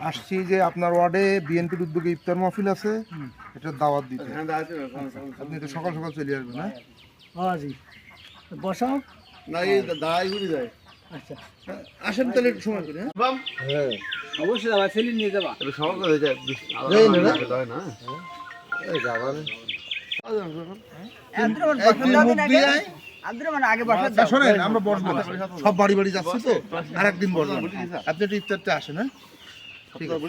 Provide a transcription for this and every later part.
আসছি যে আপনার ওয়ার্ডে বিএনপির উদ্যোগে ইফতার মাহফিল আছে, এটার দাওয়াত দিতে। আপনি তো সকাল সকাল চলে আসবেন, হ্যাঁ? হ্যাঁ জি, বসাও না, এই দাঁড়াই ঘুরে যায়। আচ্ছা আসেন তাহলে একটু সময় করে, হ্যাঁ? হ্যাঁ অবশ্যই যাবা, ছেলে নিয়ে যাবা। একটু সময় করে যায় না, এই যাবা না। শোনেন, আমরা বসবো না, সব বাড়ি বাড়ি যাচ্ছি তো, আর একদিন বসবো। আপনি একটু ইফতারটা আসেন, হ্যাঁ? ঠিক আছে।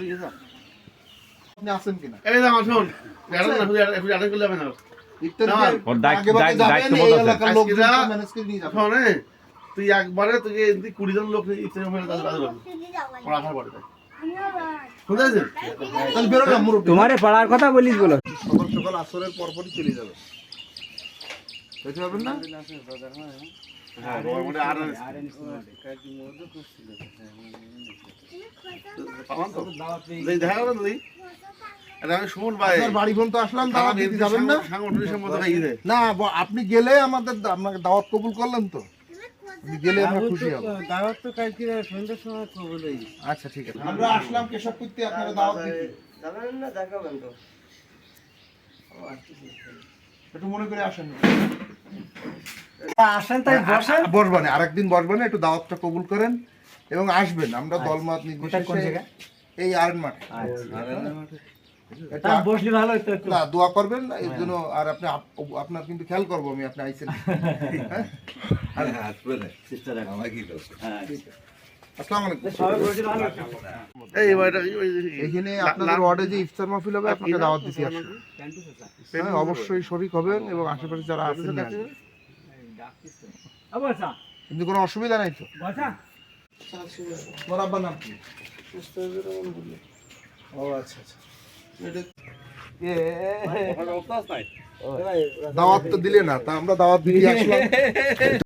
আপনি আসেন কিনা? তুই একবারে তুই 20 জন লোক তোমারে পড়ার কথা বলিস বলো। সকাল সকাল আসরের পরপরই চলে যাবে, বুঝতে পারবেন না? দেখা গেল তুই আমি সুমন ভাই আপনার বাড়ি পর্যন্ত আসলাম, দাওয়াত দিতে যাবেন না? না, আপনি গেলে আপনাকে দাওয়াত কবুল করলেন তো, আপনি গেলে আমরা খুশি হব। দাওয়াত তো কালকে সন্ধ্যার সময় কবুল হয়ে গেছে। আচ্ছা ঠিক আছে, আমরা আসলাম কেশবপুরতে আপনাকে দাওয়াত দিতে। যাবেন না, দেখাবেন তো। একটু মনে করে আসেন। আসেন তাই বসেন। বসবানে আরেকদিন বসবানে, একটু দাওয়াতটা কবুল করেন এবং আসবেন। আমরা দলমত নির্বিশেষে এই আর্ন মাঠে তা বসলে ভালো হতো একটু। না, দোয়া করবেন এর জন্য। আর আপনি আপনার কিন্তু খেয়াল করবো আমি, আপনি আইছেন, হ্যাঁ? আসসালামু আলাইকুম। সবাই বসলে ভালো হতো। এখানে আপনাদের ওয়ার্ডে যে ইফতার মাহফিল হবে, আপনাকে দাওয়াত দিতে আসবেন, হ্যাঁ? অবশ্যই শরীক হবেন এবং আশেপাশে যারা আছেন না, বসা কিন্তু কোনো অসুবিধা নাই তো? বসা। তোমার আব্বার নাম কি? ও আচ্ছা আচ্ছা, দাওয়াত তো দিলে না, তা আমরা দাওয়াত দিতে আসলাম।